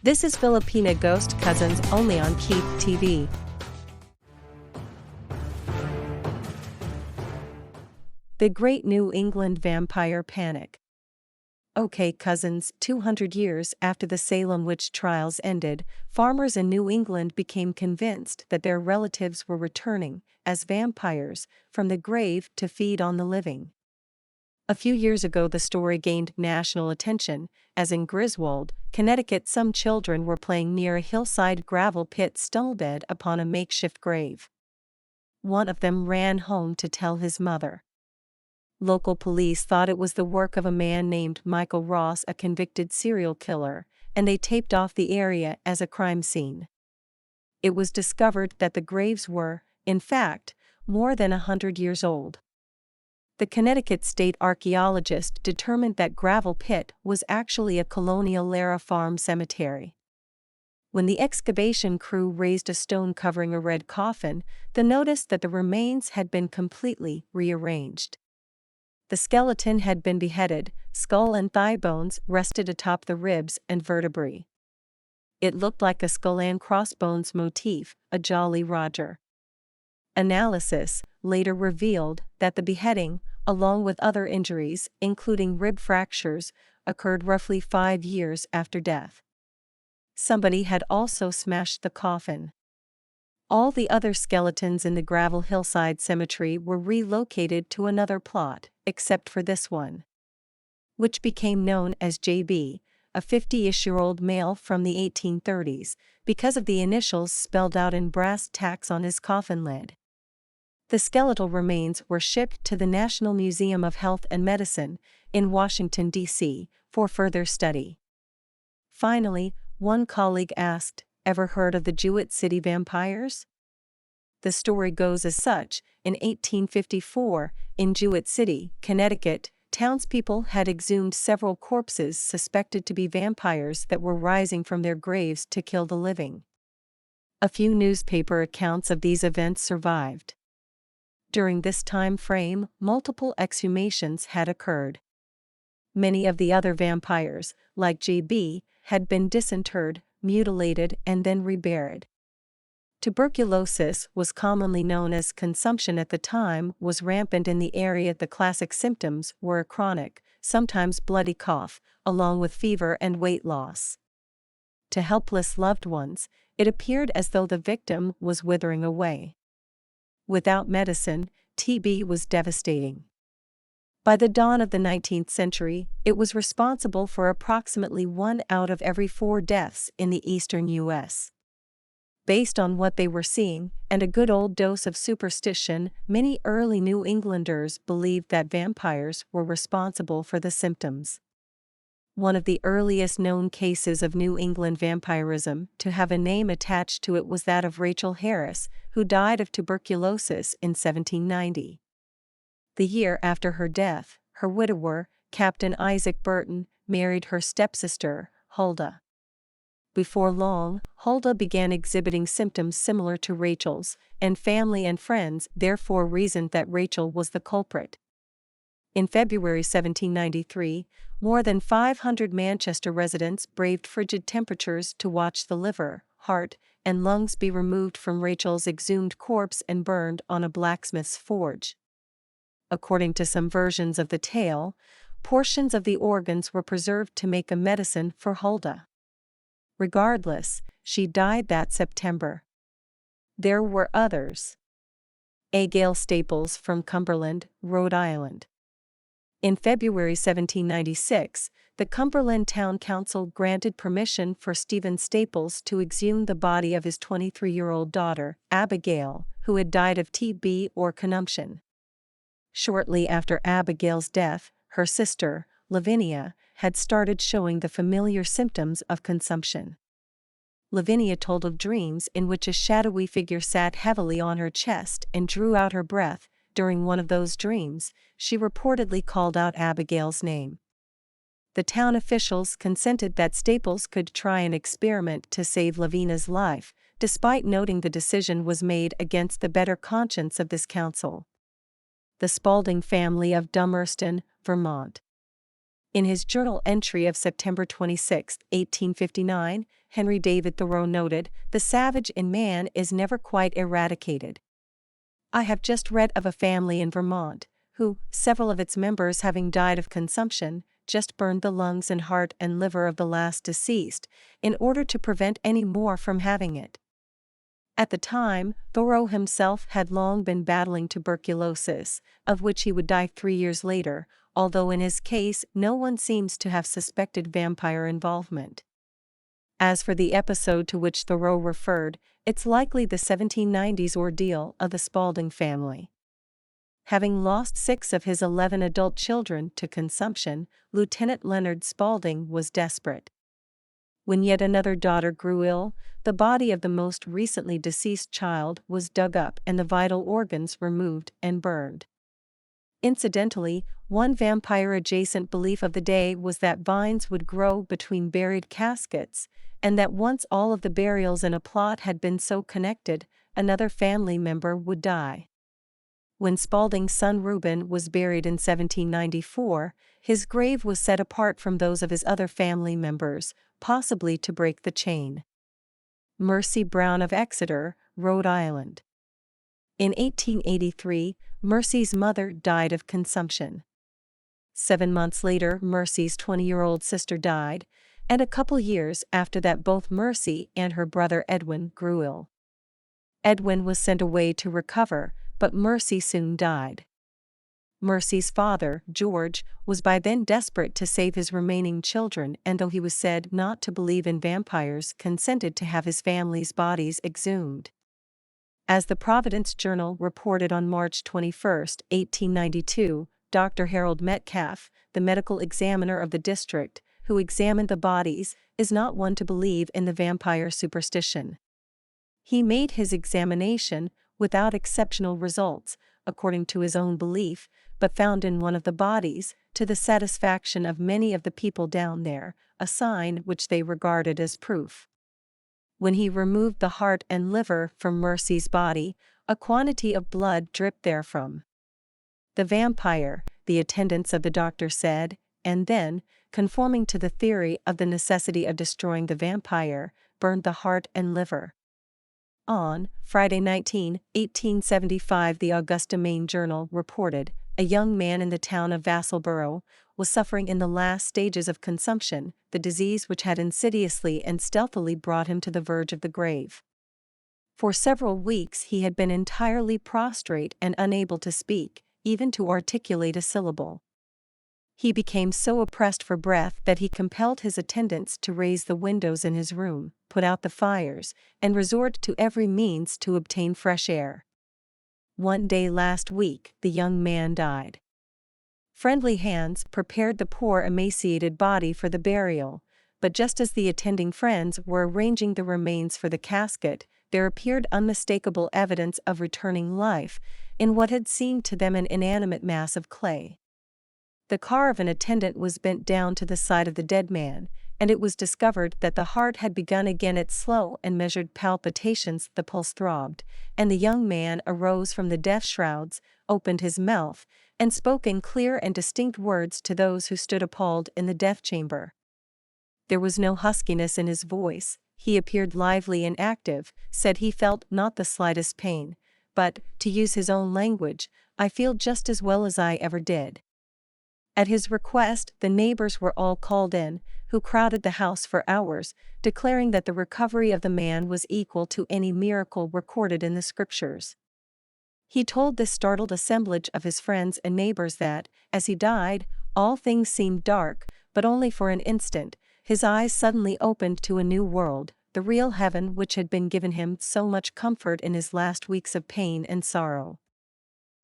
This is Filipina Ghost Cousins only on Keep TV. The Great New England Vampire Panic. Okay, cousins, 200 years after the Salem witch trials ended, farmers in New England became convinced that their relatives were returning, as vampires, from the grave to feed on the living. A few years ago the story gained national attention, as in Griswold, Connecticut some children were playing near a hillside gravel pit stumbled upon a makeshift grave. One of them ran home to tell his mother. Local police thought it was the work of a man named Michael Ross, a convicted serial killer, and they taped off the area as a crime scene. It was discovered that the graves were, in fact, more than 100 years old. The Connecticut state archaeologist determined that gravel pit was actually a colonial-era farm cemetery. When the excavation crew raised a stone covering a red coffin, they noticed that the remains had been completely rearranged. The skeleton had been beheaded, skull and thigh bones rested atop the ribs and vertebrae. It looked like a skull and crossbones motif, a Jolly Roger. Analysis later revealed that the beheading, along with other injuries, including rib fractures, occurred roughly 5 years after death. Somebody had also smashed the coffin. All the other skeletons in the gravel hillside cemetery were relocated to another plot, except for this one, which became known as JB, a 50-ish-year-old male from the 1830s, because of the initials spelled out in brass tacks on his coffin lid. The skeletal remains were shipped to the National Museum of Health and Medicine in Washington, D.C., for further study. Finally, one colleague asked, "Ever heard of the Jewett City vampires?" The story goes as such: in 1854, in Jewett City, Connecticut, townspeople had exhumed several corpses suspected to be vampires that were rising from their graves to kill the living. A few newspaper accounts of these events survived. During this time frame, multiple exhumations had occurred. Many of the other vampires, like JB, had been disinterred, mutilated, and then reburied. Tuberculosis was commonly known as consumption at the time, was rampant in the area. The classic symptoms were a chronic, sometimes bloody cough, along with fever and weight loss. To helpless loved ones, it appeared as though the victim was withering away. Without medicine, TB was devastating. By the dawn of the 19th century, it was responsible for approximately 1 out of every 4 deaths in the eastern U.S. Based on what they were seeing, and a good old dose of superstition, many early New Englanders believed that vampires were responsible for the symptoms. One of the earliest known cases of New England vampirism to have a name attached to it was that of Rachel Harris, who died of tuberculosis in 1790. The year after her death, her widower, Captain Isaac Burton, married her stepsister, Huldah. Before long, Huldah began exhibiting symptoms similar to Rachel's, and family and friends therefore reasoned that Rachel was the culprit. In February 1793, more than 500 Manchester residents braved frigid temperatures to watch the liver, heart, and lungs be removed from Rachel's exhumed corpse and burned on a blacksmith's forge. According to some versions of the tale, portions of the organs were preserved to make a medicine for Huldah. Regardless, she died that September. There were others. A. Gale Staples from Cumberland, Rhode Island. In February 1796, the Cumberland Town Council granted permission for Stephen Staples to exhume the body of his 23-year-old daughter, Abigail, who had died of TB or consumption. Shortly after Abigail's death, her sister, Lavinia, had started showing the familiar symptoms of consumption. Lavinia told of dreams in which a shadowy figure sat heavily on her chest and drew out her breath. During one of those dreams, she reportedly called out Abigail's name. The town officials consented that Staples could try an experiment to save Lavinia's life, despite noting the decision was made against the better conscience of this council. The Spaulding family of Dummerston, Vermont. In his journal entry of September 26, 1859, Henry David Thoreau noted, "The savage in man is never quite eradicated. I have just read of a family in Vermont, who, several of its members having died of consumption, just burned the lungs and heart and liver of the last deceased, in order to prevent any more from having it." At the time, Thoreau himself had long been battling tuberculosis, of which he would die 3 years later, although in his case no one seems to have suspected vampire involvement. As for the episode to which Thoreau referred, it's likely the 1790s ordeal of the Spaulding family. Having lost 6 of his 11 adult children to consumption, Lieutenant Leonard Spaulding was desperate. When yet another daughter grew ill, the body of the most recently deceased child was dug up and the vital organs removed and burned. Incidentally, one vampire-adjacent belief of the day was that vines would grow between buried caskets, and that once all of the burials in a plot had been so connected, another family member would die. When Spaulding's son Reuben was buried in 1794, his grave was set apart from those of his other family members, possibly to break the chain. Mercy Brown of Exeter, Rhode Island. In 1883, Mercy's mother died of consumption. 7 months later, Mercy's 20-year-old sister died, and a couple years after that both Mercy and her brother Edwin grew ill. Edwin was sent away to recover, but Mercy soon died. Mercy's father, George, was by then desperate to save his remaining children, and though he was said not to believe in vampires, consented to have his family's bodies exhumed. As the Providence Journal reported on March 21, 1892, Dr. Harold Metcalf, the medical examiner of the district, who examined the bodies, is not one to believe in the vampire superstition. He made his examination without exceptional results, according to his own belief, but found in one of the bodies, to the satisfaction of many of the people down there, a sign which they regarded as proof. When he removed the heart and liver from Mercy's body, a quantity of blood dripped therefrom. The vampire, the attendants of the doctor said, and then, conforming to the theory of the necessity of destroying the vampire, burned the heart and liver. On Friday 19, 1875, the Augusta, Maine Journal reported, a young man in the town of Vassalboro was suffering in the last stages of consumption, the disease which had insidiously and stealthily brought him to the verge of the grave. For several weeks he had been entirely prostrate and unable to speak, even to articulate a syllable. He became so oppressed for breath that he compelled his attendants to raise the windows in his room, put out the fires, and resort to every means to obtain fresh air. One day last week, the young man died. Friendly hands prepared the poor emaciated body for the burial, but just as the attending friends were arranging the remains for the casket, there appeared unmistakable evidence of returning life in what had seemed to them an inanimate mass of clay. The car of an attendant was bent down to the side of the dead man, and it was discovered that the heart had begun again its slow and measured palpitations, the pulse throbbed, and the young man arose from the death shrouds, opened his mouth, and spoke in clear and distinct words to those who stood appalled in the death chamber. There was no huskiness in his voice, he appeared lively and active, said he felt not the slightest pain, but, to use his own language, "I feel just as well as I ever did." At his request, the neighbors were all called in, who crowded the house for hours, declaring that the recovery of the man was equal to any miracle recorded in the scriptures. He told this startled assemblage of his friends and neighbors that, as he died, all things seemed dark, but only for an instant, his eyes suddenly opened to a new world, the real heaven which had been given him so much comfort in his last weeks of pain and sorrow.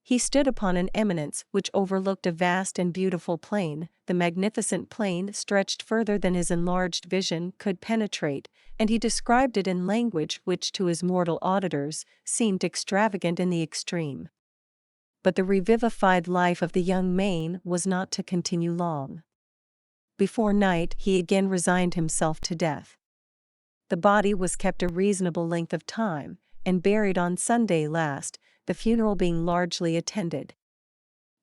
He stood upon an eminence which overlooked a vast and beautiful plain. The magnificent plain stretched further than his enlarged vision could penetrate, and he described it in language which to his mortal auditors seemed extravagant in the extreme. But the revivified life of the young Maine was not to continue long. Before night he again resigned himself to death. The body was kept a reasonable length of time, and buried on Sunday last, the funeral being largely attended.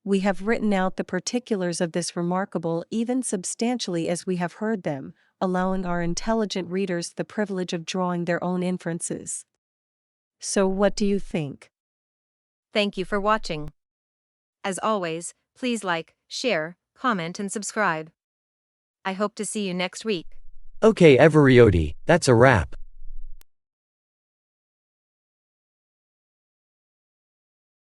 We have written out the particulars of this remarkable even substantially as we have heard them, allowing our intelligent readers the privilege of drawing their own inferences. So what do you think? Thank you for watching. As always, please like, share, comment and subscribe. I hope to see you next week. Okay, Everyody, that's a wrap.